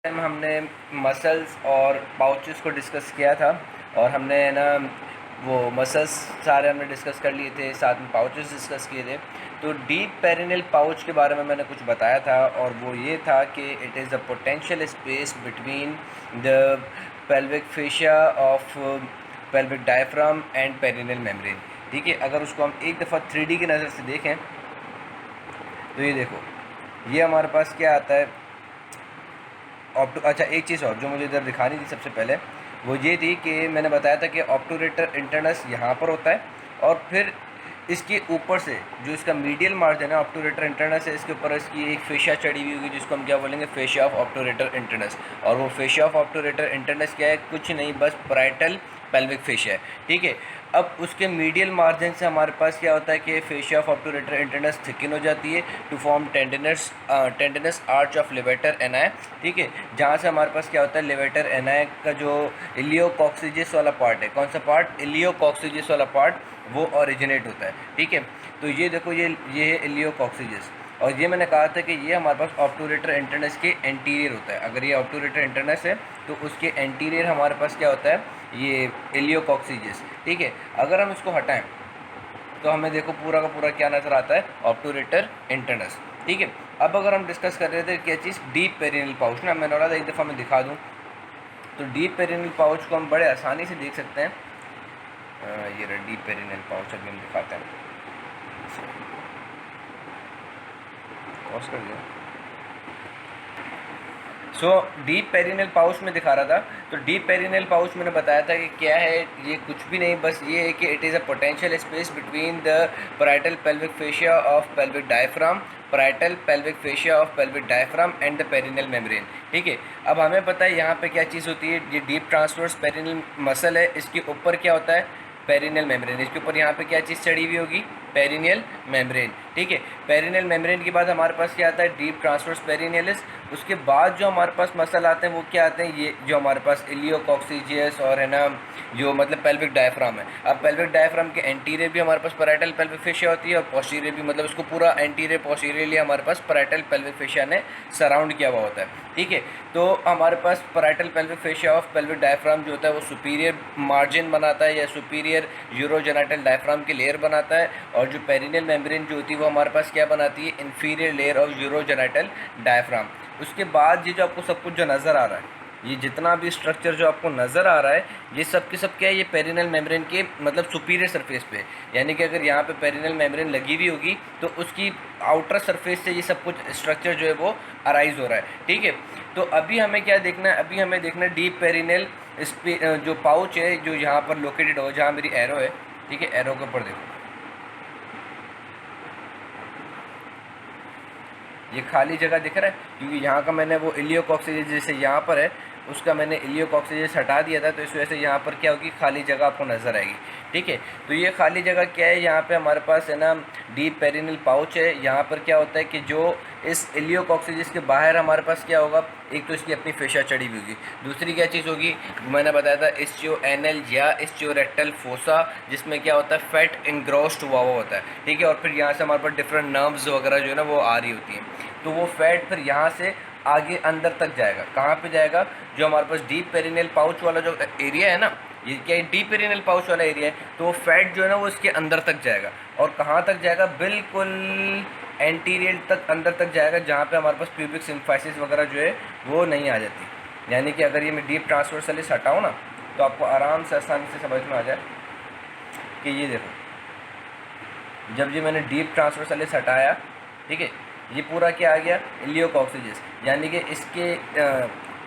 Time हमने muscles और pouches को डिस्कस किया था और हमने ना वो मसल्स सारे हमने डिस्कस कर लिए थे, साथ में पाउचेस डिस्कस किए थे। तो डीप पेरिनेल पाउच के बारे में मैंने कुछ बताया था और वो ये था कि it is the potential space between the pelvic fascia of pelvic diaphragm and perineal membrane. ठीक है, अगर उसको हम एक दफ़ा 3D की नज़र से देखें तो ये देखो, ये हमारे पास क्या आता है अच्छा, एक चीज़ और जो मुझे इधर दिखानी थी सबसे पहले वो ये थी कि मैंने बताया था कि ऑब्टूरेटर इंटरनस यहाँ पर होता है और फिर इसके ऊपर से जो इसका मीडियल मार्जिन है ऑब्टूरेटर इंटरनस है, इसके ऊपर इसकी एक फेशिया चढ़ी हुई होगी जिसको हम क्या बोलेंगे, फेशिया ऑफ ऑब्टूरेटर इंटरनस। और वो फेशिया ऑफ ऑब्टूरेटर इंटरनस क्या है, कुछ नहीं बस पैराइटल पेल्विक फेशिया है। ठीक है, अब उसके मीडियल मार्जिन से हमारे पास क्या होता है कि fascia of obturator internus thicken हो जाती है to form tendinous arch of levator ani. ठीक है, जहाँ से हमारे पास क्या होता है, लेवेटर एनाई का जो इलियोकॉक्सिजिस वाला पार्ट है, कौन सा पार्ट, इलियोकॉक्सिजिस वाला पार्ट, वो ओरिजिनेट होता है। ठीक है, तो ये देखो, ये है इलियोकॉक्सिजिस और ये मैंने कहा था कि ये हमारे पास ऑब्टूरेटर इंटरनस के एंटीरियर होता है। अगर ये ऑब्टूरेटर इंटरनस है तो उसके एंटीरियर हमारे पास क्या होता है, ये इलियोकॉक्सिजिस। ठीक है, अगर हम इसको हटाएं तो हमें देखो पूरा का पूरा क्या नज़र आता है, ऑब्टूरेटर इंटरनस। ठीक है, अब अगर हम डिस्कस कर रहे थे क्या चीज़, डीप पेरिनेल पाउच ना, मैंने बोला था एक दफ़ा मैं दिखा दूँ। तो डीप पेरिनेल पाउच को हम बड़े आसानी से देख सकते हैं। ये रहा डीप पेरिनेल पाउच, अभी हम दिखाते हैं। पॉज कर दिया। डीप पेरिनेल पाउच में दिखा रहा था। तो डीप पेरिनेल पाउच मैंने बताया था कि क्या है, ये कुछ भी नहीं, बस ये है कि it is a potential space between the parietal pelvic fascia of pelvic diaphragm, parietal pelvic fascia of pelvic diaphragm and the perineal membrane. ठीक है, अब हमें पता है यहाँ पे क्या चीज़ होती है, ये डीप ट्रांसवर्स पेरिनेल मसल है, इसके ऊपर क्या होता है, पेरिनेल मेम्ब्रेन। इसके ऊपर यहाँ पे क्या चीज़ चढ़ी हुई होगी, पेरिनेल मेम्ब्रेन। ठीक है, पेरिनेल मेम्ब्रेन के बाद हमारे पास क्या आता है, डीप ट्रांसवर्स पेरिनेलिस। उसके बाद जो हमारे पास मसल आते हैं वो क्या आते हैं, ये जो हमारे पास इलियोकॉक्सिजियस और है ना, जो मतलब पेल्विक डायफ्राम है। अब पेल्विक डायफ्राम के एंटीरियर भी हमारे पास पैराइटल पेल्विक फेशिया होती है और पोस्टीरियर भी, मतलब उसको पूरा एंटीरियर पोस्टीरियरली हमारे पास पैराइटल पेल्विक फेशिया ने सराउंड किया हुआ होता है। ठीक है, तो हमारे पास parietal pelvic fascia of pelvic diaphragm जो होता है वो सुपीरियर मार्जिन बनाता है या सुपीरियर यूरोजेनाइटल डायफ्राम की लेयर बनाता है, और जो पेरिनेल मेम्ब्रेन जो होती है वो हमारे पास क्या बनाती है, inferior layer of urogenital diaphragm. उसके बाद ये जो आपको सब कुछ जो नज़र आ रहा है, ये जितना भी स्ट्रक्चर जो आपको नज़र आ रहा है, ये सब के सब क्या है, ये पेरिनेल मेम्ब्रेन के मतलब सुपीरियर सरफेस पे। यानी कि अगर यहाँ पे पेरिनेल मेम्ब्रेन लगी हुई होगी तो उसकी आउटर सरफेस से ये सब कुछ स्ट्रक्चर जो है वो अराइज हो रहा है। ठीक है, तो अभी हमें क्या देखना है, अभी हमें देखना है डीप पेरिनेल जो पाउच है जो यहाँ पर लोकेटेड हो, जहाँ मेरी एरो है। ठीक है, एरो के ऊपर देखो, ये खाली जगह दिख रहा है क्योंकि यहाँ का मैंने वो इलियोकॉक्सिजिस जैसे यहाँ पर है उसका मैंने इलियोकॉक्सिजिस हटा दिया था, तो इस वजह से यहाँ पर क्या होगी, खाली जगह आपको नज़र आएगी। ठीक है, तो ये खाली जगह क्या है, यहाँ पे हमारे पास है ना डीप पेरिनेल पाउच है। यहाँ पर क्या होता है कि जो इस इलियोकॉक्सिजिस के बाहर हमारे पास क्या होगा, एक तो इसकी अपनी फेशिया चढ़ी हुई होगी, दूसरी क्या चीज़ होगी, मैंने बताया था इस्चियोएनल या इस्चियोरेक्टल फोसा, जिसमें क्या होता है, फैट इंग्रोस्ड हुआ होता है। ठीक है, और फिर यहाँ से हमारे पास डिफरेंट नर्व्स वगैरह जो है ना वो आ रही होती हैं, तो वो फैट फिर यहाँ से आगे अंदर तक जाएगा। कहाँ पे जाएगा, जो हमारे पास डीप पेरिनेल पाउच वाला जो एरिया है ना, ये क्या है, डीप पेरिनेल पाउच वाला एरिया है, तो वो फैट जो है ना वो इसके अंदर तक जाएगा। और कहाँ तक जाएगा, बिल्कुल एंटीरियर तक, अंदर तक जाएगा, जहाँ पे हमारे पास प्यूबिक सिम्फाइसिस वगैरह जो है वो नहीं आ जाती। यानी कि अगर ये मैं डीप ट्रांसवर्सलिस हटाऊँ ना तो आपको आराम से आसानी से समझ में आ जाए कि ये देखो, जब ये मैंने डीप ट्रांसवर्सलिस हटाया, ठीक है, ये पूरा क्या आ गया, इलियोकॉक्सिजिस। यानी कि इसके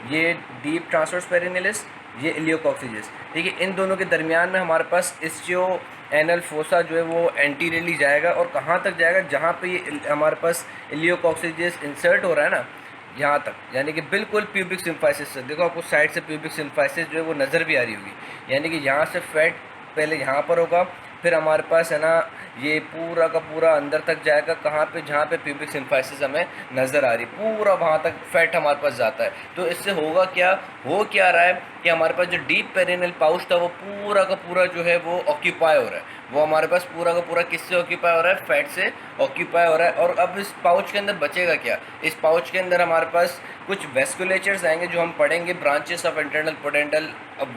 ये डीप ट्रांसवर्स पेरिनेलिस, ये इलियोकॉक्सिजिस। ठीक है, इन दोनों के दरमियान में हमारे पास इस्चियोएनल फोसा जो है वो एंटीरियरली जाएगा, और कहाँ तक जाएगा, जहाँ पे ये हमारे पास इलियोकॉक्सिजिस इंसर्ट हो रहा है ना, यहाँ तक। यानी कि बिल्कुल प्यूबिक सिम्फाइसिस से देखो, आपको साइड से प्यूबिक सिम्फाइसिस जो है वो नज़र भी आ रही होगी। यानी कि यहाँ से फैट पहले यहाँ पर होगा, फिर हमारे पास है ना ये पूरा का पूरा अंदर तक जाएगा, कहाँ पे, जहाँ पे प्यूबिक सिम्फाइसिस हमें नज़र आ रही, पूरा वहाँ तक फैट हमारे पास जाता है। तो इससे होगा क्या, हो क्या रहा है कि हमारे पास जो डीप पेरिनेल पाउच था वो पूरा का पूरा जो है वो ऑक्यूपाई हो रहा है, वो हमारे पास पूरा का पूरा किससे ऑक्यूपाई हो रहा है, फैट से ऑक्यूपाई हो रहा है। और अब इस पाउच के अंदर बचेगा क्या, इस पाउच के अंदर हमारे पास कुछ वेस्कुलेचर्स आएंगे जो हम पढ़ेंगे, ब्रांचेस ऑफ इंटरनल पोटेंटल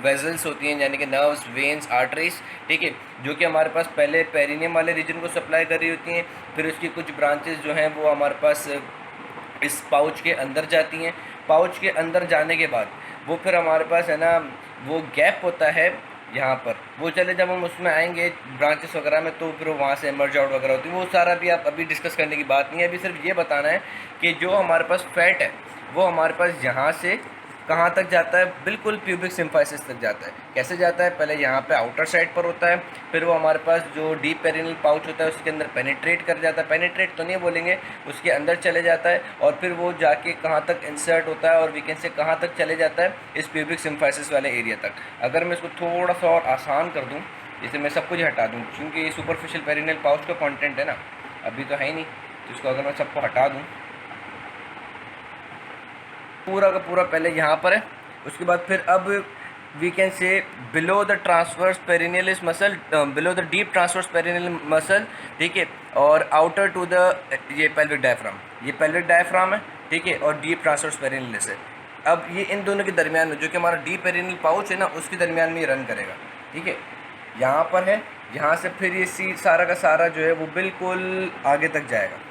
वेजल्स होती हैं, यानी कि नर्व्स, वेन्स, आर्टरीज, ठीक है, जो कि हमारे पास पहले पेरिनियम वाले रीजन को सप्लाई कर रही होती हैं, फिर उसकी कुछ ब्रांचेस जो हैं वो हमारे पास इस पाउच के अंदर जाती हैं। पाउच के अंदर जाने के बाद वो फिर हमारे पास है ना वो गैप होता है यहाँ पर, वो चले जब हम उसमें आएंगे ब्रांचेस वगैरह में तो फिर वहाँ से एमर्ज आउट वगैरह होती है, वो सारा भी आप अभी डिस्कस करने की बात नहीं है। अभी सिर्फ ये बताना है कि जो हमारे पास फैट है वो हमारे पास यहाँ से कहाँ तक जाता है, बिल्कुल प्यूबिक सिम्फाइसिस तक जाता है। कैसे जाता है, पहले यहाँ पे आउटर साइड पर होता है, फिर वो हमारे पास जो डीप पेरिनियल पाउच होता है उसके अंदर पेनिट्रेट कर जाता है, पेनिट्रेट तो नहीं बोलेंगे, उसके अंदर चले जाता है, और फिर वो जाके कहाँ तक इंसर्ट होता है और वीकेंड से कहाँ तक चले जाता है, इस प्यूबिक सिम्फाइसिस वाले एरिया तक। अगर मैं इसको थोड़ा सा और आसान कर दूँ, जैसे मैं सब कुछ हटा दूँ, क्योंकि ये सुपरफिशियल पेरिनियल पाउच का कॉन्टेंट है ना, अभी तो है ही नहीं, तो इसको अगर मैं सबको हटा दूँ, पूरा का पूरा पहले यहाँ पर है, उसके बाद फिर अब we can say below the transverse perinealis muscle, below the deep transverse perineal muscle, ठीक है, और आउटर टू द ये पेल्विक डायफ्राम, ये पेल्विक डायफ्राम है, ठीक है, और डीप ट्रांसवर्स पेरिनियलिस है। अब ये इन दोनों के दरमियान में जो कि हमारा डीप पेरिनियल पाउच है ना, उसके दरमियान में ये रन करेगा, ठीक है, यहाँ पर है, यहाँ से फिर ये सारा का सारा जो है वो बिल्कुल आगे तक जाएगा,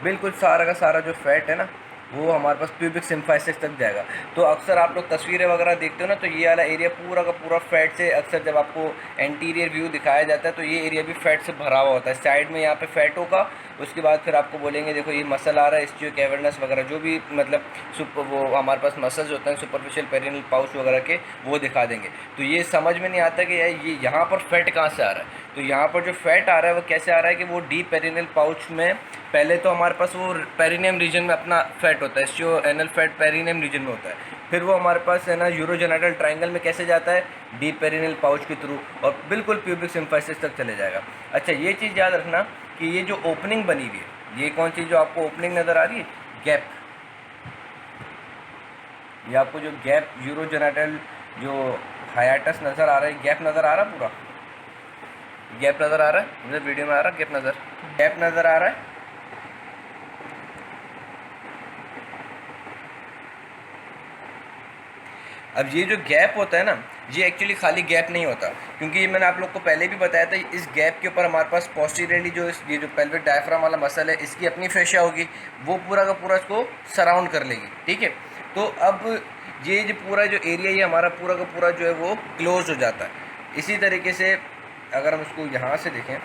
बिल्कुल सारा का सारा जो फैट है ना वो हमारे पास प्यूबिक सिम्फाइसिस तक जाएगा। तो अक्सर आप लोग तस्वीरें वगैरह देखते हो ना, तो ये वाला एरिया पूरा का पूरा फैट से, अक्सर जब आपको एंटीरियर व्यू दिखाया जाता है तो ये एरिया भी फैट से भरा हुआ होता है। साइड में यहाँ पे फैट होगा, उसके बाद फिर आपको बोलेंगे देखो ये मसल आ रहा है, स्टियो कैवर्नस वगैरह जो भी मतलब वो हमारे पास मसल्स होते हैं सुपरफिशियल पेरिनियल पाउच वगैरह के, वो दिखा देंगे। तो ये समझ में नहीं आता कि ये यहाँ पर फैट कहाँ से आ रहा है। तो यहाँ पर जो फैट आ रहा है वो कैसे आ रहा है कि वो डीप पेरिनियल पाउच में पहले तो हमारे पास वो पेरिनियम रीजन में अपना फैट होता है, स्टियो एनल फैट पेरिनियम रीजन में होता है, फिर वो हमारे पास है ना यूरोजेनाइटल ट्रायंगल में कैसे जाता है, डीप पेरिनियल पाउच के थ्रू, और बिल्कुल प्यूबिक सिम्फाइसिस तक चले जाएगा। अच्छा, ये चीज़ याद रखना कि ये जो ओपनिंग बनी हुई है, ये कौन सी जो आपको ओपनिंग नज़र आ रही है, गैप, ये आपको जो गैप यूरोजेनाइटल जो हाइएटस नज़र आ रहा है, गैप नज़र आ रहा है, पूरा गैप नज़र आ रहा है, मुझे वीडियो में आ रहा है गैप नज़र आ रहा है। अब ये जो गैप होता है ना, ये एक्चुअली खाली गैप नहीं होता, क्योंकि ये मैंने आप लोग को पहले भी बताया था, इस गैप के ऊपर हमारे पास पोस्टीरियरली जो ये जो पेल्विक डायफ्राम वाला मसल है, इसकी अपनी फेशिया होगी, वो पूरा का पूरा इसको सराउंड कर लेगी, ठीक है। तो अब ये जो पूरा जो एरिया ये हमारा पूरा का पूरा जो है वो क्लोज हो जाता है। इसी तरीके से अगर हम इसको यहाँ से देखें,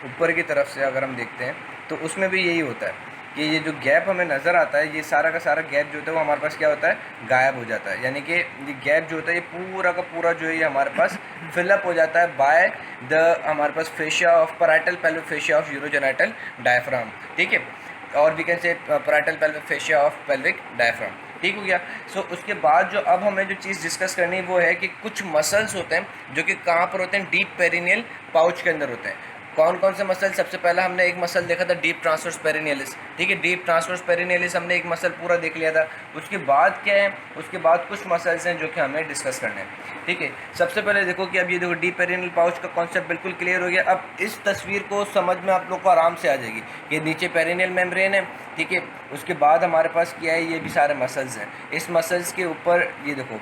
ऊपर की तरफ से अगर हम देखते हैं तो उसमें भी यही होता है कि ये जो गैप हमें नज़र आता है, ये सारा का सारा गैप जो होता है वो हमारे पास क्या होता है, गायब हो जाता है। यानी कि ये गैप जो होता है ये पूरा का पूरा जो है ये हमारे पास फिलअप हो जाता है बाय द हमारे पास fascia of parietal pelvic fascia of urogenital diaphragm, ठीक है, और we can say parietal pelvic fascia of pelvic diaphragm, ठीक हो गया। सो उसके बाद जो अब हमें जो चीज़ डिस्कस करनी है वो है कि कुछ मसल्स होते हैं जो कि कहाँ पर होते हैं, डीप पेरिनियल पाउच के अंदर होते हैं। कौन कौन से मसल, सबसे पहला हमने एक मसल देखा था डीप ट्रांसवर्स पेरिनियलिस, ठीक है, डीप ट्रांसवर्स पेरिनियलिस हमने एक मसल पूरा देख लिया था। उसके बाद क्या है, उसके बाद कुछ मसल्स हैं जो कि हमें डिस्कस करने हैं, ठीक है। सबसे पहले देखो कि अब ये देखो डीप पेरिनियल पाउच का कॉन्सेप्ट बिल्कुल क्लियर हो गया। अब इस तस्वीर को समझ में आप लोग को आराम से आ जाएगी। ये नीचे पेरिनियल मेम्ब्रेन है, ठीक है, उसके बाद हमारे पास क्या है, ये भी सारे मसल्स हैं। इस मसल्स के ऊपर ये देखो,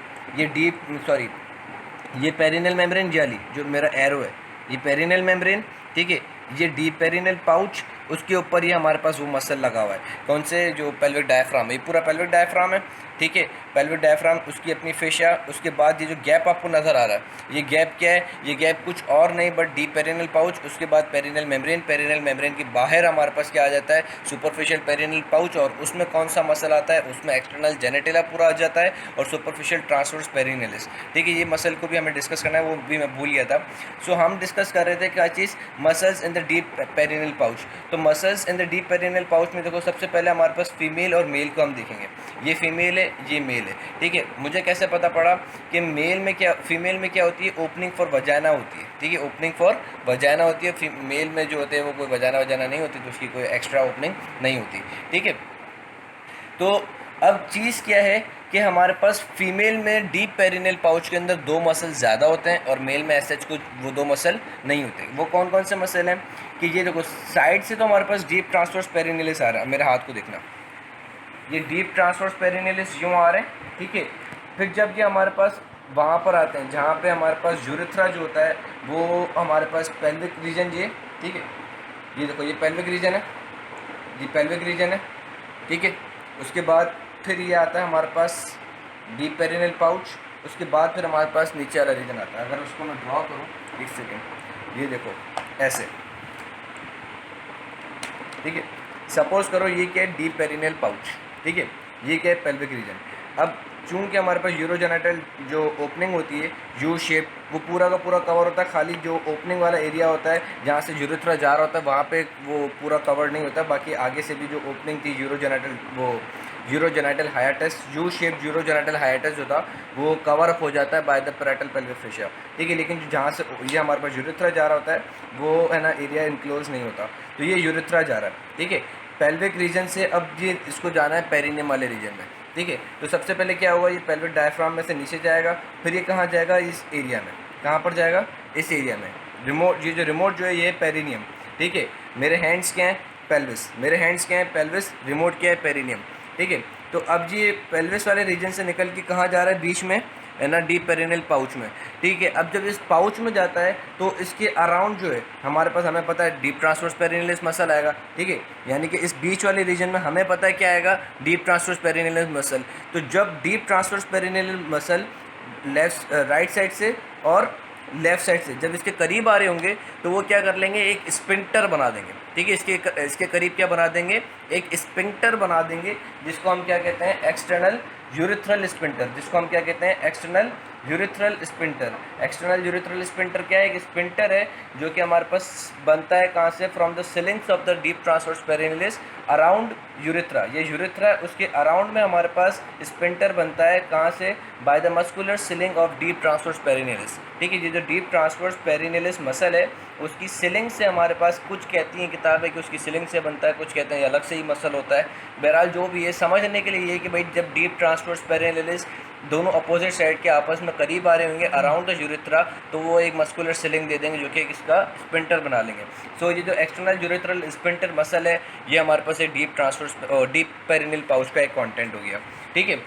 ये पेरिनियल मेम्ब्रेन जाली जो मेरा एरो है, ये पेरिनियल मेम्ब्रेन, ठीक है, ये डीप पेरिनियल पाउच, उसके ऊपर ही हमारे पास वो मसल लगा हुआ है, कौन से, जो पेल्विक डायफ्राम है, ये पूरा पेल्विक डायफ्राम है, ठीक है, पेल्विक डायफ्राम, उसकी अपनी फेशिया। उसके बाद ये जो गैप आपको नज़र आ रहा है, ये गैप क्या है, ये गैप कुछ और नहीं बट डीप पेरिनियल पाउच, उसके बाद पेरिनियल मेम्ब्रेन, पेरिनियल मेम्ब्रेन के बाहर हमारे पास क्या आ जाता है, सुपरफिशियल पेरिनियल पाउच, और उसमें कौन सा मसल आता है, उसमें एक्सटर्नल जेनेटिला पूरा आ जाता है, और सुपरफिशियल ट्रांसवर्स पेरिनियलिस, ठीक है। ये मसल को भी हमें डिस्कस करना है, वो भी मैं भूल गया था। सो हम डिस्कस कर रहे थे क्या चीज़, muscles in the deep perineal pouch. तो muscles in the deep perineal pouch में देखो, सबसे पहले हमारे पास फीमेल और मेल को हम देखेंगे। ये फीमेल है, ये मेल है, ठीक है। मुझे कैसे पता पड़ा कि मेल में क्या, फीमेल में क्या होती है, ओपनिंग फॉर वजाना होती है, ठीक है, ओपनिंग फॉर वजाना होती है। मेल में जो होते हैं वो कोई वजाना नहीं होती, तो उसकी कोई एक्स्ट्रा ओपनिंग नहीं होती, ठीक है। तो अब चीज़ क्या है कि हमारे पास फीमेल में डीप पेरिनियल पाउच के अंदर 2 मसल ज़्यादा होते हैं और मेल में ऐसे कुछ वो 2 मसल नहीं होते। वो कौन कौन से मसल हैं कि ये देखो, साइड से तो हमारे पास डीप ट्रांसवर्स पेरिनियलिस आ रहा है, मेरे हाथ को देखना, ये डीप ट्रांसवर्स पेरिनियलिस यूँ आ रहे हैं, ठीक है। फिर जब ये हमारे पास वहाँ पर आते हैं जहाँ पे हमारे पास यूरेथ्रा जो होता है वो हमारे पास पेल्विक रीजन, ये ठीक है, ये देखो ये पेल्विक रीजन है, ये पेल्विक रीजन है, ठीक है। उसके बाद फिर ये आता है हमारे पास डीप पेरिनियल पाउच, उसके बाद फिर हमारे पास नीचे वाला रीजन आता है। अगर उसको मैं ड्रॉ करूँ, एक सेकेंड, ये देखो ऐसे, ठीक है। सपोज करो ये क्या है, डीप पेरिनियल पाउच, ठीक है, ये क्या है, पेल्विक रीजन। अब चूंकि हमारे पास यूरोजेनिटल जो ओपनिंग होती है यू शेप, वो पूरा का पूरा कवर होता है, खाली जो ओपनिंग वाला एरिया होता है जहाँ से यूरेथ्रा जा रहा होता है वहाँ पे वो पूरा कवर नहीं होता, बाकी आगे से भी जो ओपनिंग थी यूरोजेनिटल, वो यूरोजेनिटल हाइएटस, यू शेप यूरोजेनिटल हाइएटस जो था वो कवर अप हो जाता है by the parietal pelvic fascia, ठीक है। लेकिन जहाँ से ये हमारे पास यूरेथ्रा जा रहा होता है वो है ना एरिया इनक्लोज नहीं होता, तो ये यूरेथ्रा जा रहा है, ठीक है, पेल्विक रीजन से। अब ये इसको जाना है पेरिनियम वाले रीजन में, ठीक है। तो सबसे पहले क्या होगा, ये पेल्विक डायफ्राम में से नीचे जाएगा, फिर ये कहाँ जाएगा, इस एरिया में, कहाँ पर जाएगा, इस एरिया में। रिमोट, ये जो रिमोट जो है ये पेरिनियम, ठीक है। मेरे हैंड्स क्या हैं, पेल्विस, मेरे हैंड्स क्या हैं, पेल्विस, रिमोट क्या है, पेरिनियम, ठीक है। तो अब ये पेल्विस वाले रीजन से निकल के कहाँ जा रहा है, बीच में है ना, डीप पेरिनियल पाउच में, ठीक है। अब जब इस पाउच में जाता है तो इसके अराउंड जो है हमारे पास, हमें पता है डीप ट्रांसवर्स पेरिनियलिस मसल आएगा, ठीक है। यानी कि इस बीच वाले रीजन में हमें पता है क्या आएगा, डीप ट्रांसवर्स पेरिनियलिस मसल। तो जब deep transverse perineal muscle left right side से और लेफ़्ट साइड से जब इसके करीब आ रहे होंगे तो वो क्या कर लेंगे, एक स्पिंक्टर बना देंगे, ठीक है। इसके करीब क्या बना देंगे, एक स्पिंक्टर बना देंगे, जिसको हम क्या कहते हैं, एक्सटर्नल यूरिथ्रल स्पिंक्टर, जिसको हम क्या कहते हैं, external urethral sphincter. External urethral sphincter क्या है, एक स्पिंक्टर है जो कि हमारे पास बनता है कहाँ से, from the ceilings of the deep transverse perinealis around urethra. ये यूरिथ्रा उसके अराउंड में हमारे पास स्पिंक्टर बनता है, कहाँ से, by the muscular ceiling of deep transverse perinealis, ठीक है। ये जो डीप ट्रांसवर्स पेरिनियलिस मसल है उसकी सिलिंग से हमारे पास, कुछ कहती हैं किताब है कि उसकी सिलिंग से बनता है, कुछ कहते हैं अलग से ही मसल होता है। बहरहाल जो भी है, समझने के लिए ये कि भाई जब डीप ट्रांसवर्स पेरिनियलिस दोनों अपोजिट साइड के आपस में करीब आ रहे होंगे अराउंड द यूरिथ्रा, तो वो एक मस्कुलर सिलिंग दे देंगे जो कि इसका स्पिंक्टर बना लेंगे। सो ये जो एक्सटर्नल यूरिथ्रल स्पिंक्टर मसल है ये हमारे पास एक डीप पेरिनियल पाउच का एक कंटेंट हो गया, ठीक है।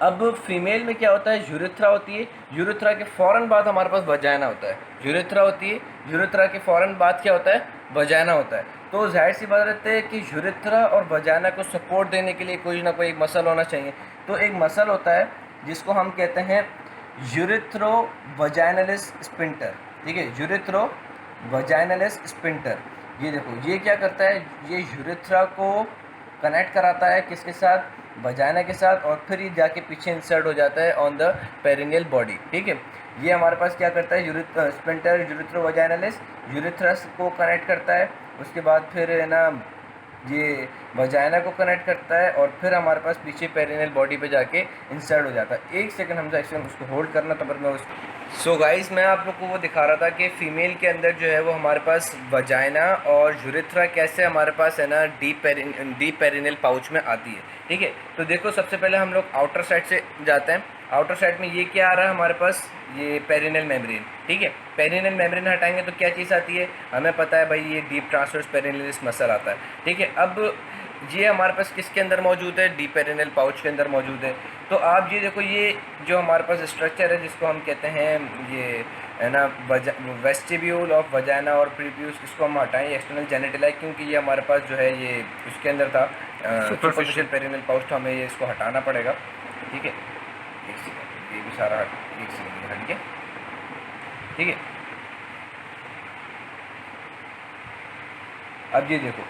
अब फीमेल में क्या होता है, यूरिथ्रा होती है, यूरिथ्रा के फ़ौरन बाद हमारे पास वजाइना होता है। यूरिथ्रा होती है, यूरिथ्रा के फ़ौरन बाद क्या होता है, वजाइना होता है। तो जाहिर सी बात रहती है कि यूरिथ्रा और वजाइना को सपोर्ट देने के लिए कोई ना कोई एक मसल होना चाहिए। तो एक मसल होता है जिसको हम कहते हैं यूरिथ्रो वजाइनलिस स्पिंक्टर, ठीक है, यूरिथ्रो वजाइनलिस स्पिंक्टर। ये देखो ये क्या करता है, ये यूरिथ्रा को कनेक्ट कराता है किसके साथ, वजाइना के साथ, और फिर ये जाके पीछे इंसर्ट हो जाता है ऑन द पेरिनियल बॉडी, ठीक है। ये हमारे पास क्या करता है, स्पिंक्टर यूरिथ्रो वजाइनलिस यूरिथ्रस को कनेक्ट करता है, उसके बाद फिर है ना ये वजाइना को कनेक्ट करता है और फिर हमारे पास पीछे पेरिनियल बॉडी पे जाके इंसर्ट हो जाता है। एक सेकंड हमसे एक्चुअली उसको होल्ड करना, तो मैं सो गाइस मैं आप लोग को वो दिखा रहा था कि फ़ीमेल के अंदर जो है वो हमारे पास वजाइना और यूरिथ्रा कैसे हमारे पास है ना डीप पेरिनियल पाउच में आती है, ठीक है। तो देखो सबसे पहले हम लोग आउटर साइड से जाते हैं। आउटर साइड में ये क्या आ रहा है हमारे पास, ये पेरिनियल मेम्ब्रेन, ठीक है। पेरिनियल मेम्ब्रेन हटाएंगे तो क्या चीज़ आती है, हमें पता है भाई ये डीप ट्रांसवर्स पेरिनियलिस मसल आता है, ठीक है। अब ये हमारे पास किसके अंदर मौजूद है, डीप पेरिनियल पाउच के अंदर मौजूद है। तो आप ये देखो, ये जो हमारे पास स्ट्रक्चर है जिसको हम कहते हैं ये है ना वेस्टिब्यूल ऑफ वजाइना और प्रीप्यूस, इसको हम हटाएं, एक्सटर्नल जेनिटल, क्योंकि ये हमारे पास जो है ये उसके अंदर था सुपरफिशियल पेरिनियल पाउच, तो हमें ये इसको हटाना पड़ेगा, ठीक है। एक सेकंड, ये भी सारा एक सेकंड हट गया, ठीक है। अब ये देखो,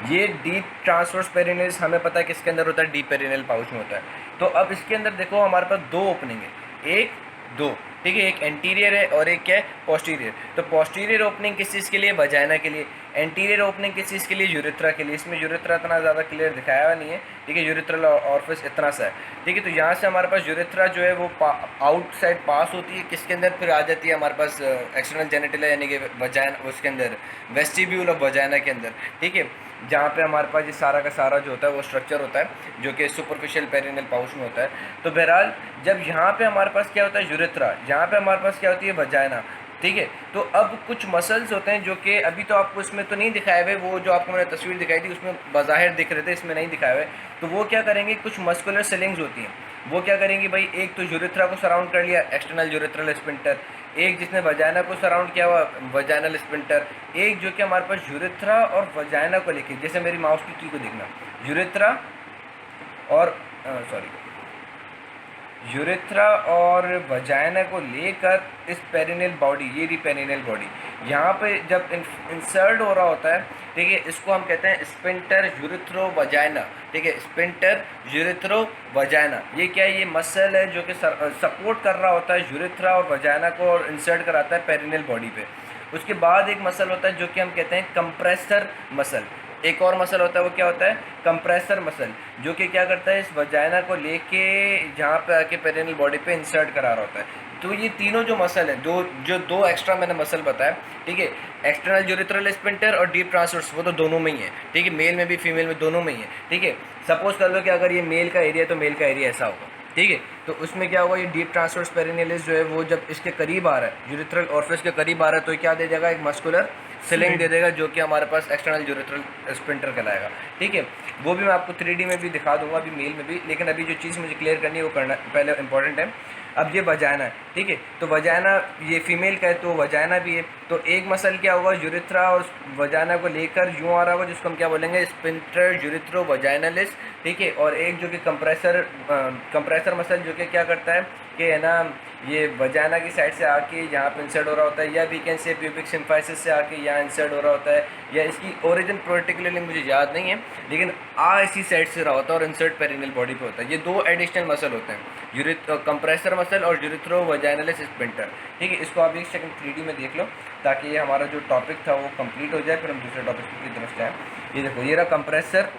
ये डीप ट्रांसवर्स पेरिनियलिस हमें पता है किसके अंदर होता है, डीप पेरिनियल पाउच में होता है। तो अब इसके अंदर देखो हमारे पास दो ओपनिंग है, एक दो, ठीक है, एक एंटीरियर है और एक क्या है, पोस्टीरियर। तो पोस्टीरियर ओपनिंग किस चीज़ के लिए, वजाइना के लिए, एंटीरियर ओपनिंग किस चीज़ के लिए, यूरिथ्रा के लिए। इसमें यूरिथ्रा इतना ज़्यादा क्लियर दिखाया हुआ नहीं है, ठीक है, यूरेथ्रल ऑरिफिस इतना सा है, ठीक है। तो यहाँ से हमारे पास यूरेथ्रा जो है वो आउटसाइड पास होती है, किसके अंदर फिर आ जाती है हमारे पास एक्सटर्नल जेनिटल यानी कि वजाइना, उसके अंदर वेस्टिब्यूल ऑफ वजाइना के अंदर, ठीक है, जहाँ पे हमारे पास ये सारा का सारा जो होता है वो स्ट्रक्चर होता है जो कि सुपरफिशियल पेरिनियल पाउच में होता है। तो बहरहाल जब यहाँ पे हमारे पास क्या होता है यूरेथ्रा, यहाँ पे हमारे पास क्या होती है वजाइना, ठीक है। तो अब कुछ मसल्स होते हैं जो कि अभी तो आपको इसमें तो नहीं दिखाए हुए, वो जो आपको मैंने तस्वीर दिखाई थी उसमें बाज़ाहिर दिख रहे थे, इसमें नहीं दिखाए हुए। तो वो क्या करेंगे, कुछ मस्कुलर सेलिंग्स होती हैं, वो क्या करेंगी भाई, एक तो यूरेथ्रा को सराउंड कर लिया एक्सटर्नल यूरेथ्रल स्पिंटर, एक जिसने वजाइना को सराउंड किया हुआ वजाइनल स्पिंटर, एक जो कि हमारे पास यूरेथ्रा और वजाइना को लेके, जैसे मेरी माउस की को देखना, यूरेथ्रा और यूरेथ्रा और वजाइना को लेकर इस पेरिनियल बॉडी, ये रही पेरिनियल बॉडी, यहाँ पे जब इंसर्ट हो रहा होता है, ठीक है, इसको हम कहते हैं स्पिंटर यूरेथ्रो वजाइना, ठीक है, स्पिंटर यूरेथ्रो वजाइना। ये क्या है, ये मसल है जो कि सपोर्ट कर रहा होता है यूरेथ्रा और वजाइना को और इंसर्ट कराता है पेरिनियल बॉडी पे। उसके बाद एक मसल होता है जो कि हम कहते हैं कंप्रेसर मसल, एक और मसल होता है वो क्या होता है, कंप्रेसर मसल, जो कि क्या करता है, इस वजाइना को लेके जहाँ पे आके पेरिनियल बॉडी पे इंसर्ट करा रहा होता है। तो ये तीनों जो मसल हैं, दो एक्स्ट्रा मैंने मसल बताया, ठीक है, एक्सटर्नल यूरेथ्रल स्पिंटर और डीप ट्रांसवर्स, वो तो दोनों में ही है, ठीक है, मेल में भी फीमेल में दोनों में ही है, ठीक है। सपोज कर लो कि अगर ये मेल का एरिया है तो मेल का एरिया ऐसा होगा, ठीक है। तो उसमें क्या होगा, ये डीप ट्रांसवर्स पेरिनियलिस जो है वो जब इसके करीब आ रहा है, यूरेथ्रल ऑरिफिस के करीब आ रहा है, तो क्या दे देगा, एक मस्कुलर सिलिंग दे देगा जो कि हमारे पास एक्सटर्नल यूरेथ्रल स्पिंटर कहलाएगा, ठीक है। वो भी मैं आपको 3D में भी दिखा दूंगा अभी मेल में भी, लेकिन अभी जो चीज़ मुझे क्लियर करनी है वो करना पहले इंपॉर्टेंट है। अब ये वजाइना है, ठीक है, तो वजाइना ये फीमेल का है तो वजाइना भी है, तो एक मसल क्या होगा, यूरेथ्रा और वजाइना को लेकर यूँ आ रहा होगा, जिसको हम क्या बोलेंगे, स्पिंटर यूरेथ्रो वजाइनलिस, ठीक है। और एक जो कि कंप्रेसर मसल जो कि क्या करता है कि है ना, ये वजाइना की साइड से आके यहाँ पे इंसर्ट हो रहा होता है, या we can say pubic symphysis से आके यहाँ इंसर्ट हो रहा होता है, या इसकी ओरिजिन पर्टिकुलरली मुझे याद नहीं है, लेकिन इसी साइड से रहा होता है और इंसर्ट पेरिनियल बॉडी पे होता है। ये दो एडिशनल मसल होते हैं, कंप्रेसर मसल और यूरेथ्रो वजाइनलिस स्पिंटर, ठीक है। इसको आप एक सेकंड 3D में देख लो ताकि ये हमारा जो टॉपिक था वो कंप्लीट हो जाए, फिर हम दूसरे टॉपिक की तरफ जाएँ। ये देखो, ये रहा कंप्रेसर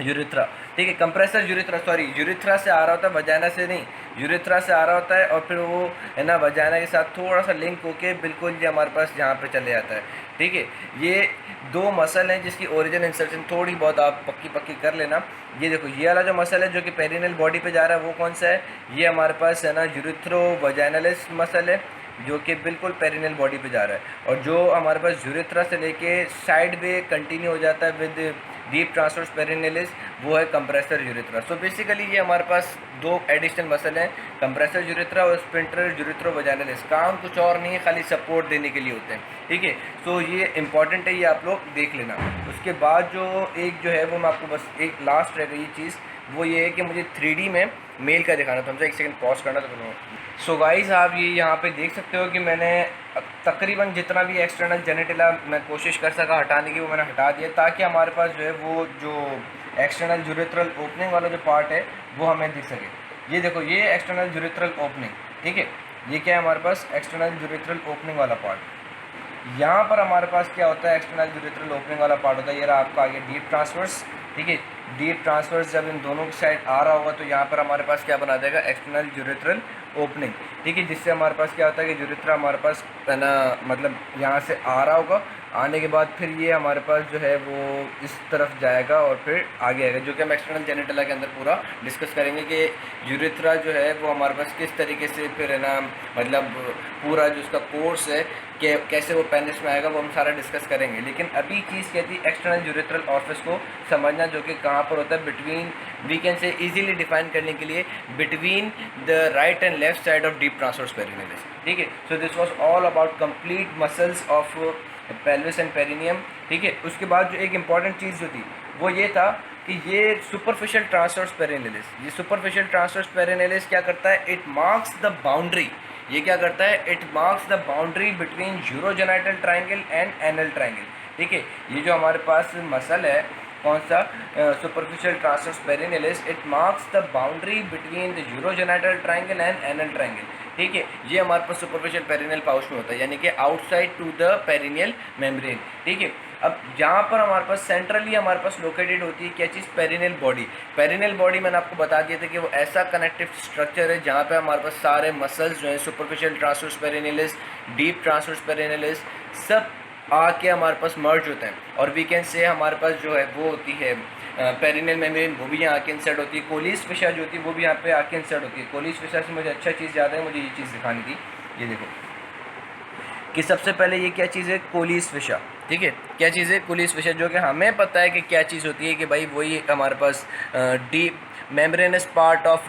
यूरेथ्रा, ठीक है, कंप्रेसर यूरेथ्रा, सॉरी यूरेथ्रा से आ रहा होता है, वजाइना से नहीं, यूरेथ्रा से आ रहा होता है, और फिर वो है ना वजाइना के साथ थोड़ा सा लिंक होके बिल्कुल ये हमारे पास यहाँ पे चले जाता है, ठीक है। ये दो मसल हैं जिसकी ओरिजिन इंसर्शन थोड़ी बहुत आप पक्की कर लेना। ये देखो, ये वाला जो मसल है जो कि पेरिनियल बॉडी पे जा रहा है वो कौन सा है, ये हमारे पास है ना यूरेथ्रो वजाइनलिस मसल है जो कि बिल्कुल पेरिनियल बॉडी पे जा रहा है, और जो हमारे पास यूरेथ्रा से लेके साइड में कंटिन्यू हो जाता है विद डीप ट्रांसवर्स पेरिनियलिस, वो है कंप्रेसर यूरेथ्रा। सो बेसिकली ये हमारे पास दो एडिशनल मसल हैं, कंप्रेसर यूरेथ्रा और स्पिंटर यूरेथ्रो वजाइनलिस। काम कुछ और नहीं है, खाली सपोर्ट देने के लिए होते हैं, ठीक है। सो ये इंपॉर्टेंट है, ये आप लोग देख लेना। उसके बाद जो एक जो है वो मैं आपको बस एक लास्ट रह गई चीज़, वो ये है कि मुझे 3D में मेल का दिखाना था, हमसे एक सेकंड पॉज करना था। सो गाइस, आप ये यहाँ पे देख सकते हो कि मैंने तकरीबन जितना भी एक्सटर्नल जेनिटला मैं कोशिश कर सका हटाने की वो मैंने हटा दिया, ताकि हमारे पास जो है वो जो एक्सटर्नल यूरेथ्रल ओपनिंग वाला जो पार्ट है वो हमें दिख सके। ये देखो, ये एक्सटर्नल यूरेथ्रल ओपनिंग, ठीक है, ये क्या है हमारे पास एक्सटर्नल यूरेथ्रल ओपनिंग वाला पार्ट। यहाँ पर हमारे पास क्या होता है, एक्सटर्नल यूरेथ्रल ओपनिंग वाला पार्ट होता है, ये रहा आपका आगे डीप ट्रांसवर्स, ठीक है। डीप ट्रांसवर्स जब इन दोनों की साइड आ रहा होगा तो यहाँ पर हमारे पास क्या बना देगा, एक्सटर्नल यूरेथ्रल ओपनिंग, ठीक है, जिससे हमारे पास क्या होता है कि यूरेथ्रा हमारे पास है ना, मतलब यहाँ से आ रहा होगा, आने के बाद फिर ये हमारे पास जो है वो इस तरफ जाएगा और फिर आगे आएगा, जो कि हम एक्सटर्नल जेनिटला के अंदर पूरा डिस्कस करेंगे कि यूरेथ्रा जो है वो हमारे पास किस तरीके से फिर है ना, मतलब पूरा जो उसका कोर्स है कि कैसे वो पेनिस में आएगा, वो हम सारा डिस्कस करेंगे। लेकिन अभी चीज़ कहती है एक्सटर्नल यूरेथ्रल ऑरिफिस को समझना, जो कि कहाँ पर होता है, between, we can say easily define करने के लिए, between the right and left side of deep transverse perinealis, ठीक है। So this was all about complete muscles of pelvis and perineum, ठीक है। उसके बाद जो एक इंपॉर्टेंट चीज़ जो थी वो ये था कि ये सुपरफिशियल ट्रांसवर्स पेरिनियलिस, ये सुपरफिशियल ट्रांसवर्स पेरिनियलिस क्या करता है, इट मार्क्स द बाउंड्री, ये क्या करता है, it marks the boundary between urogenital triangle and anal triangle, ठीक है। ये जो हमारे पास मसल है कौन सा, superficial transverse perinealis, it marks the boundary between the urogenital triangle and anal triangle, ठीक है। ये हमारे पास सुपरफिशियल पेरिनियल पाउच में होता है, यानी कि outside to the perineal membrane, ठीक है। अब यहाँ पर हमारे पास सेंट्रली हमारे पास लोकेटेड होती है क्या चीज़, पेरिनेल बॉडी। पेरिनेल बॉडी मैंने आपको बता दिया था कि वो ऐसा कनेक्टिव स्ट्रक्चर है जहाँ पे हमारे पास सारे मसल्स जो हैं, सुपरफिशियल ट्रांसवर्स पेरिनेलिस, डीप ट्रांसवर्स पेरिनेलिस, सब आके हमारे पास मर्ज होते हैं। और वीकेंड से हमारे पास जो है वो होती है पेरिनेल मेम्ब्रेन, वो भी यहाँ आके इंसर्ट होती है। कोलिस फिशा जो होती है वो भी यहाँ पे आके इंसर्ट होती है। कोलिस फिशा से मुझे अच्छा चीज़ याद है, मुझे ये चीज़ दिखानी थी। ये देखो कि सबसे पहले ये क्या चीज़ है, कोलिस फिशा। ठीक है, क्या चीज़ है, कोलिस फिशा, जो कि हमें पता है कि क्या चीज़ होती है कि भाई वही हमारे पास deep membranous part of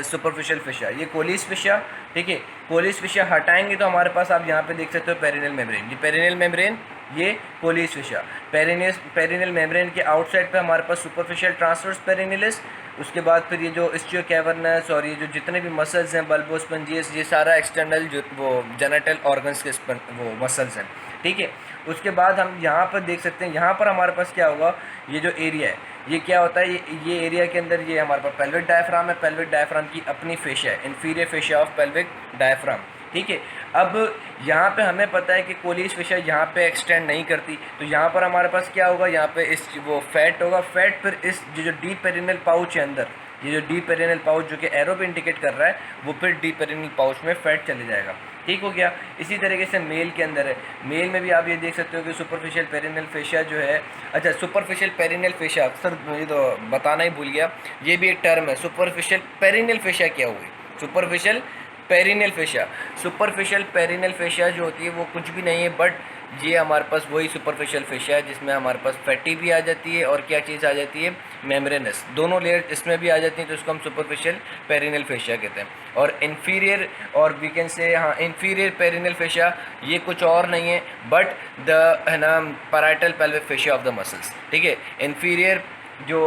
superficial fascia, ये कोलिस फिशा। ठीक है, कोलिस फिशा हटाएंगे तो हमारे पास आप यहाँ पे देख सकते हो पेरिनेल मेम्ब्रेन, ये पेरिनेल मेम्ब्रेन, ये कोलिस फिशा। पेरिनेल मेम्ब्रेन के आउटसाइड पे हमारे पास सुपरफिशियल ट्रांसवर्स पेरिनेलिस, उसके बाद फिर ये जो इस्टियो कैवर्नस और ये जो जितने भी मसल्स हैं, बल्बोस्पंजियस, ये सारा एक्सटर्नल जो वो जेनेटल ऑर्गन्स के वो मसल्स हैं। ठीक है, उसके बाद हम यहाँ पर देख सकते हैं, यहाँ पर हमारे पास क्या होगा, ये जो एरिया है ये क्या होता है, ये एरिया के अंदर ये हमारे पास पेल्विक डायफ्राम है। पेल्विक डायफ्राम की अपनी फेशिया है, inferior fascia of pelvic diaphragm. ठीक है, अब यहाँ पे हमें पता है कि कोलिस फिशा यहाँ पे एक्सटेंड नहीं करती, तो यहाँ पर हमारे पास क्या होगा, यहाँ पे इस वो फैट होगा, फैट फिर इस जो डीप पेरिनेल पाउच है अंदर, ये जो डीप पेरिनेल पाउच जो कि एरो पे इंडिकेट कर रहा है, वो फिर डीप पेरिनेल पाउच में फैट चले जाएगा। ठीक हो गया। इसी तरीके से मेल के अंदर है, मेल में भी आप ये देख सकते हो कि सुपरफिशियल पेरिनेल फेशिया जो है, अच्छा सुपरफिशियल पेरिनेल फेशिया, अक्सर मुझे तो बताना ही भूल गया, ये भी एक टर्म है, सुपरफिशियल पेरिनेल फेशिया क्या हुई, superficial perineal fascia. Superficial perineal fascia जो होती है वो कुछ भी नहीं है बट ये हमारे पास वही सुपरफिशियल फेशिया है जिसमें हमारे पास फैटी भी आ जाती है और क्या चीज़ आ जाती है, मेम्ब्रेनस, दोनों लेयर इसमें भी आ जाती हैं, तो इसको हम सुपरफिशियल पेरिनेल फेशिया कहते हैं। और इन्फीरियर, और वी कैन से हाँ इन्फीरियर पेरिनेल फेशिया, ये कुछ और नहीं है बट द है ना parietal pelvic fascia of the muscles. ठीक है, इन्फीरियर जो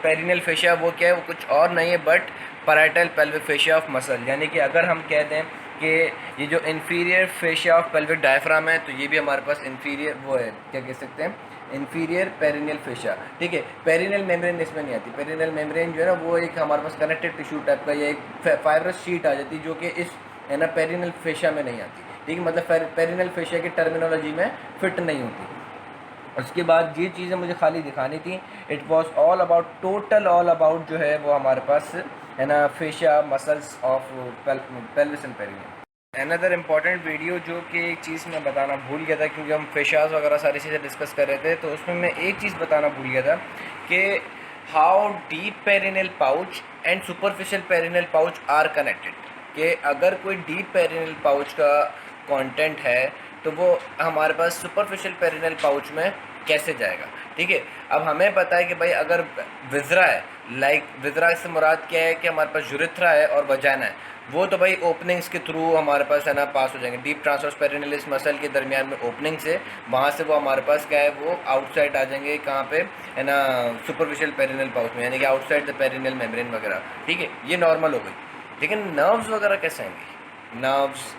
पेरिनेल फेशिया वो क्या है, वो कुछ और नहीं है but parietal pelvic fascia of muscle. यानी कि अगर हम कह दें कि ये जो inferior fascia of pelvic diaphragm है, तो ये भी हमारे पास इन्फीरियर वो है, क्या कह सकते हैं, इन्फीरियर पेरिनियल फेशिया। ठीक है, पेरिनियल मेम्ब्रेन इसमें नहीं आती। पेरिनियल मेम्ब्रेन जो है ना वो एक हमारे पास कनेक्टेड टिश्यू टाइप का या एक फाइब्रस शीट आ जाती है जो कि इस है ना पेरिनियल फेशिया में नहीं आती। ठीक है, मतलब पेरिनियल फेशिया की टर्मिनोलॉजी में फिट नहीं होती। उसके बाद ये चीज़ें मुझे खाली दिखानी थी, it was all about, total all about जो है वो हमारे पास है ना fascia muscles of pelvis and perineal. Another important video जो कि एक चीज़ मैं बताना भूल गया था, क्योंकि हम फेशियाज वगैरह सारी चीज़ें डिस्कस कर रहे थे, तो उसमें मैं एक चीज़ बताना भूल गया था कि how deep perineal pouch and superficial perineal pouch are connected. कि अगर कोई डीप पेरिनियल पाउच का कंटेंट है तो वो हमारे पास सुपरफिशियल पेरिनियल पाउच में कैसे जाएगा। ठीक है, अब हमें पता है कि भाई अगर विजरा है, लाइक विजरा से मुराद क्या है कि हमारे पास यूरेथ्रा है और वजाना है, वो तो भाई ओपनिंग्स के थ्रू हमारे पास है ना पास हो जाएंगे। डीप ट्रांसवर्स पेरिनेलिस मसल के दरमियान में ओपनिंग से वहाँ से वो हमारे पास क्या है, वो आउटसाइड आ जाएंगे, कहाँ पे है ना सुपरफिशियल पेरिनियल पाउच में, यानी कि आउटसाइड द पेरिनियल मेम्ब्रेन वगैरह। ठीक है, ये नॉर्मल हो गई। लेकिन नर्व्स वगैरह कैसे आएंगे, नर्व्स,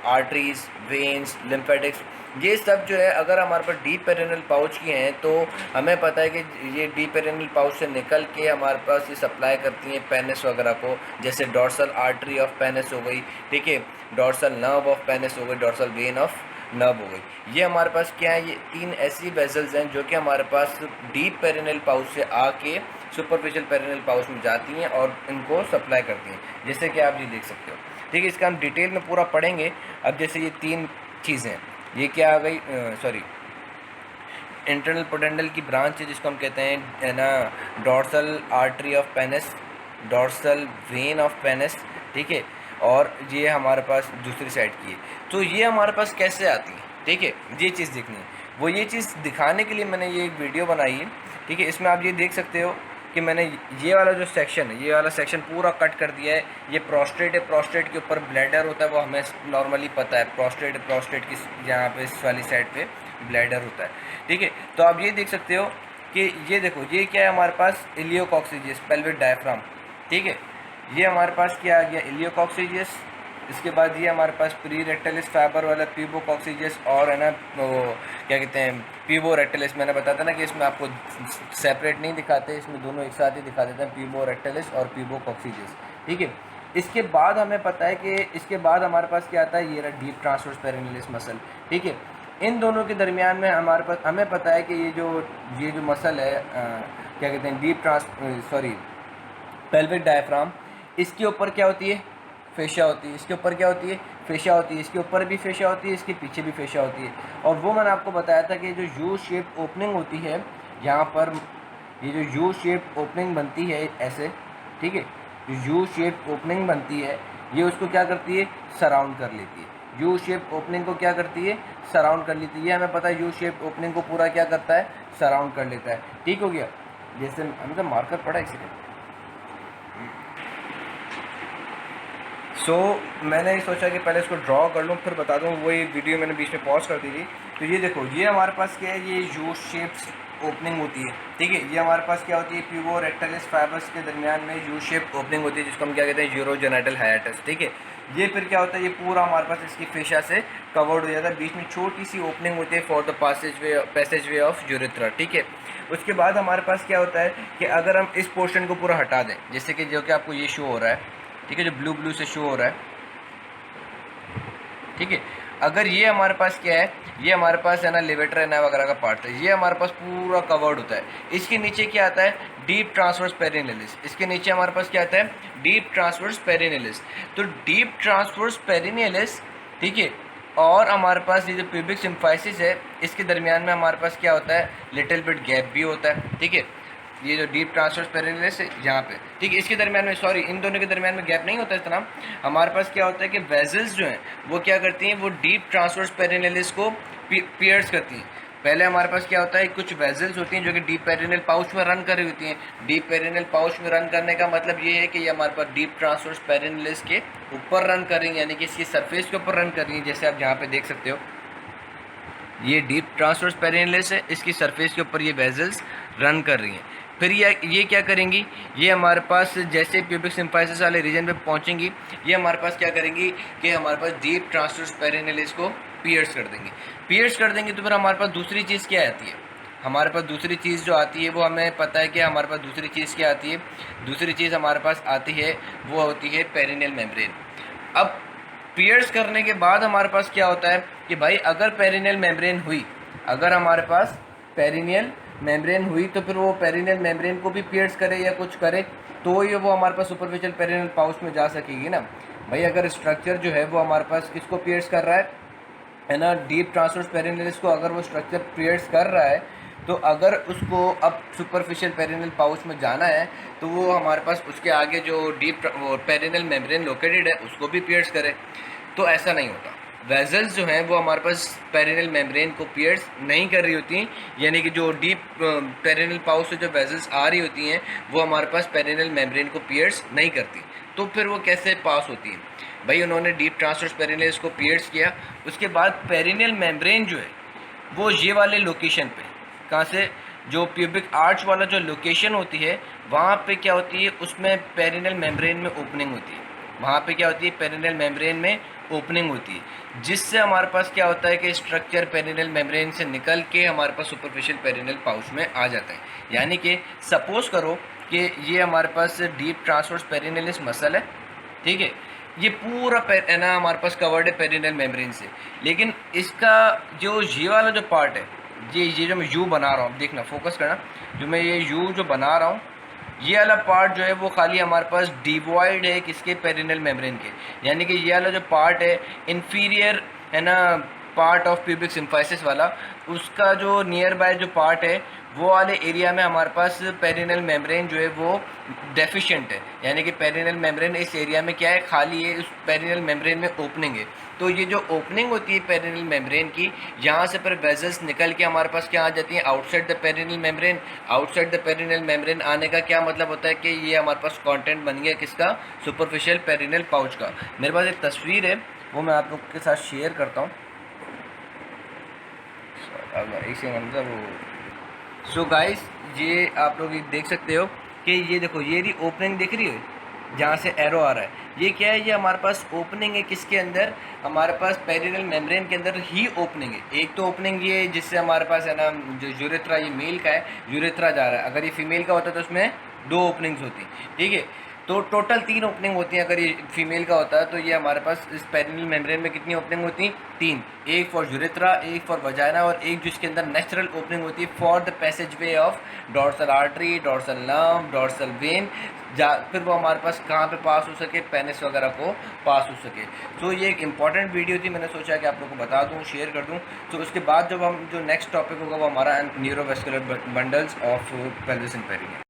आर्टरीज, वेन्स, लिम्फेटिक्स, ये सब जो है अगर हमारे पास डीप पेरिनियल पाउच की हैं तो हमें पता है कि ये डीप पेरिनियल पाउच से निकल के हमारे पास ये सप्लाई करती हैं पेनिस वगैरह को, जैसे डॉर्सल आर्टरी ऑफ पेनिस हो गई। ठीक है, डॉर्सल नर्व ऑफ पेनिस हो गई, डॉर्सल वेन ऑफ नर्व हो गई। ये हमारे पास क्या है, ये 3 ऐसी वेजल्स हैं जो कि हमारे पास डीप पेरिनियल पाउच से आके सुपरफिशियल पेरिनियल पाउच में जाती हैं और इनको सप्लाई करती हैं, जैसे कि आप ये देख सकते हो। ठीक है, इसका हम डिटेल में पूरा पढ़ेंगे। अब जैसे ये 3 चीज़ें, ये क्या आ गई, सॉरी इंटरनल पोटेंडल की ब्रांच है जिसको हम कहते हैं है ना dorsal artery of penis, dorsal when of penis. ठीक है, और ये हमारे पास दूसरी साइड की है। तो ये हमारे पास कैसे आती है, ठीक है, ये चीज़ देखनी है। वो ये चीज़ दिखाने के लिए मैंने ये एक वीडियो बनाई है। ठीक है, इसमें आप ये देख सकते हो कि मैंने ये वाला जो सेक्शन है, ये वाला सेक्शन पूरा कट कर दिया है। ये प्रोस्टेट है, प्रोस्टेट के ऊपर ब्लैडर होता है, वो हमें नॉर्मली पता है। प्रोस्टेट की यहाँ पे इस वाली साइड पे ब्लैडर होता है। ठीक है, तो आप ये देख सकते हो कि ये देखो, ये क्या है हमारे पास, इलियोकॉक्सिजियस पेल्विक डायफ्राम। ठीक है, ये हमारे पास क्या आ गया, इलियोकॉक्सिजियस। इसके बाद ये हमारे पास प्री रेक्टलिस फाइबर वाला प्यूबोकॉक्सिजियस, और है ना वो क्या कहते हैं प्यूबो रेक्टलिस। मैंने बताया था ना कि इसमें आपको सेपरेट नहीं दिखाते, इसमें दोनों एक साथ ही दिखा देते हैं, प्यूबो रेक्टलिस और प्यूबोकॉक्सिजियस। ठीक है, इसके बाद हमें पता है कि इसके बाद हमारे पास क्या आता है, ये रहा डीप ट्रांसवर्स पेरिनियलिस मसल। ठीक है, इन दोनों के दरमियान में हमारे पास हमें पता है कि ये जो मसल है क्या कहते हैं पेल्विक डायफ्राम, इसके ऊपर क्या होती है, फेशिया होती है। इसके ऊपर क्या होती है, फेशिया होती है। इसके ऊपर भी फेशिया होती है, इसके पीछे भी फेशिया होती है। और वो मैंने आपको बताया था कि जो यू शेप ओपनिंग होती है यहाँ पर, ये जो यू शेप ओपनिंग बनती है ऐसे, ठीक है, जो यू शेप ओपनिंग बनती है ये उसको क्या करती है, सराउंड कर लेती है। यू शेप ओपनिंग को क्या करती है, सराउंड कर लेती है। ये हमें पता है यू शेप ओपनिंग को पूरा क्या करता है, सराउंड कर लेता है। ठीक हो गया। जैसे हमने मार्कर पढ़ा इसीलिए। मैंने सोचा कि पहले इसको ड्रॉ कर लूँ फिर बता दूँ, वही वीडियो मैंने बीच में पॉज कर दी थी। तो ये देखो, ये हमारे पास क्या है, ये यू शेप्स ओपनिंग होती है। ठीक है, ये हमारे पास क्या होती है, प्यूबो रेक्टाइलिस फाइबर्स के दरमियान में यू शेप ओपनिंग होती है, जिसको हम क्या कहते हैं, यूरोजेनाइटल हाइएटस। ठीक है, ये फिर क्या होता है, ये पूरा हमारे पास इसकी फेशिया से कवर्ड हो जाता है। बीच में छोटी सी ओपनिंग होती है for the passage way of urethra. ठीक है, उसके बाद हमारे पास क्या होता है कि अगर हम इस पोर्शन को पूरा हटा दें, जैसे कि जो कि आपको ये शो हो रहा है, ठीक है, जो ब्लू ब्लू से शो हो रहा है, ठीक है, अगर ये हमारे पास क्या है, ये हमारे पास है ना लिवेटर है ना वगैरह का पार्ट है, ये हमारे पास पूरा कवर्ड होता है। इसके नीचे क्या आता है, डीप ट्रांसवर्स पेरिनेलिस। इसके नीचे हमारे पास क्या आता है, डीप ट्रांसवर्स पेरिनेलिस। तो डीप ट्रांसवर्स पेरिनेलिस, ठीक है, और हमारे पास ये जो प्यूबिक सिम्फाइसिस है, इसके दरमियान में हमारे पास क्या होता है, लिटिल बिट गैप भी होता है। ठीक है, ये जो डीप ट्रांसवर्स पेरिनेलिस है यहाँ पे, ठीक है, इसके दरमियान में, सॉरी, इन दोनों के दरमियान में गैप नहीं होता इतना। हमारे पास क्या होता है कि वेजल्स जो हैं वो क्या करती हैं, वो डीप ट्रांसवर्स पेरिनेलिस को पियर्स करती हैं। पहले हमारे पास क्या होता है, कुछ वेजल्स होती हैं जो कि डीप पेरिनेल पाउच में रन कर रही होती हैं। डीप पेरिनेल पाउच में रन करने का मतलब ये है कि ये हमारे पास डीप ट्रांसवर्स पेरिनेलिस के ऊपर रन कर रही हैं, यानी कि इसकी सरफेस के ऊपर रन कर रही हैं। जैसे आप यहाँ पे देख सकते हो, ये डीप ट्रांसवर्स पेरिनेलिस है, इसकी सरफेस के ऊपर ये वेजल्स रन कर रही हैं। फिर ये क्या करेंगी, ये हमारे पास जैसे प्यूबिक सिम्फाइसिस वाले रीजन पे पहुंचेंगी, ये हमारे पास क्या करेंगी कि हमारे पास डीप ट्रांसवर्स पेरिनेलिस को पियर्स कर देंगे। पियर्स कर देंगे तो फिर हमारे पास दूसरी चीज़ क्या आती है, हमारे पास दूसरी चीज़ जो आती है वो हमें पता है कि हमारे पास दूसरी चीज़ क्या आती है। दूसरी चीज़ हमारे पास आती है वो होती है पेरिनेल मेम्ब्रेन। अब पियर्स करने के बाद हमारे पास क्या होता है कि भाई अगर पेरिनेल मेम्ब्रेन हुई, अगर हमारे पास पेरिनियल मेम्ब्रेन हुई तो फिर वो पेरिनियल मेम्ब्रेन को भी पियर्स करे या कुछ करे तो ये वो हमारे पास सुपरफिशियल पेरिनियल पाउच में जा सकेगी ना। भाई अगर स्ट्रक्चर जो है वो हमारे पास किसको पियर्स कर रहा है ना, डीप ट्रांसवर्स पेरिनियलिस को अगर वो स्ट्रक्चर पियर्स कर रहा है, तो अगर उसको अब सुपरफिशियल पेरिनियल पाउच में जाना है तो वो हमारे पास उसके आगे जो डीप पेरिनियल मेम्ब्रेन लोकेटेड है उसको भी पियर्स करे। तो ऐसा नहीं होता। वेजल्स जो हैं वो हमारे पास पेरिनेल मेम्ब्रेन को पियर्स नहीं कर रही होती, यानी कि जो डीप पेरिनेल पाउच से जो वेजल्स आ रही होती हैं वो हमारे पास पेरिनेल मेम्ब्रेन को पियर्स नहीं करती। तो फिर वो कैसे पास होती हैं, भाई उन्होंने डीप ट्रांसवर्स पेरिनेलिस को पियर्स किया, उसके बाद पेरिनेल मेम्ब्रेन जो है वो ये वाले लोकेशन पे, कहाँ से, जो प्यूबिक आर्च वाला जो लोकेशन होती है वहाँ पे क्या होती है, उसमें पेरिनेल मेम्ब्रेन में ओपनिंग होती है। वहाँ पे क्या होती है, पेरिनेल मेम्ब्रेन में ओपनिंग होती है, जिससे हमारे पास क्या होता है कि स्ट्रक्चर पेरिनेल मेम्ब्रेन से निकल के हमारे पास सुपरफिशियल पेरिनेल पाउच में आ जाता है। यानी कि सपोज करो कि ये हमारे पास डीप ट्रांसवर्स पेरिनेलिस मसल है, ठीक है, ये पूरा है ना हमारे पास कवर्ड है पेरिनेल मेम्ब्रेन से, लेकिन इसका जो ये वाला जो पार्ट है, ये जो मैं यू बना रहा हूँ, देखना फोकस करना, जो मैं ये यू जो बना रहा हूँ, ये वाला पार्ट जो है वो खाली हमारे पास डिवॉइड है किसके, पेरिनेल मेम्ब्रेन के। यानी कि ये वाला जो पार्ट है इन्फीरियर है ना पार्ट ऑफ प्यूबिक सिम्फाइसिस वाला, उसका जो नियर बाय जो पार्ट है वो वाले एरिया में हमारे पास पेरिनेल मेम्ब्रेन जो है वो डेफिशिएंट है। यानी कि पेरिनेल मेम्ब्रेन इस एरिया में क्या है, खाली है, उस पेरिनेल मेम्ब्रेन में ओपनिंग है। तो ये जो ओपनिंग होती है पेरिनेल मेम्ब्रेन की, यहाँ से फिर वेजल्स निकल के हमारे पास क्या आ जाती हैं, outside the perineal membrane. Outside the perineal membrane आने का क्या मतलब होता है कि ये हमारे पास कंटेंट बन गया किसका, सुपरफिशियल पेरिनेल पाउच का। मेरे पास एक तस्वीर है वो मैं आप लोग के साथ शेयर करता हूँ। इसी मतलब वो सो गाइस, ये आप लोग देख सकते हो कि ये देखो, ये रही ओपनिंग दिख रही है जहाँ से एरो आ रहा है, ये क्या है, ये हमारे पास ओपनिंग है किसके अंदर, हमारे पास पेरिनेल मेम्ब्रेन के अंदर ही ओपनिंग है। एक तो ओपनिंग ये है जिससे हमारे पास है ना जो यूरेथ्रा, ये मेल का है, यूरेथ्रा जा रहा है। अगर ये फीमेल का होता तो उसमें 2 ओपनिंग्स होती, ठीक है। तो टोटल 3 ओपनिंग होती हैं अगर ये फीमेल का होता है, तो ये हमारे पास इस पेरिनियल मेम्ब्रेन में कितनी ओपनिंग होती हैं? 3। एक फॉर यूरेथ्रा, एक फॉर वजाइना और एक जिसके अंदर नेचुरल ओपनिंग होती है for the passage way of dorsal artery, dorsal nerve, dorsal when, फिर वो हमारे पास कहाँ पे पास हो सके, पेनिस वगैरह को पास हो सके। तो ये एक इंपॉर्टेंट वीडियो थी, मैंने सोचा कि आप लोगों को बता दूँ, शेयर कर दूँ। तो उसके बाद जब हम जो नेक्स्ट टॉपिक होगा वो हमारा neurovascular bundles of pelvis and perineum.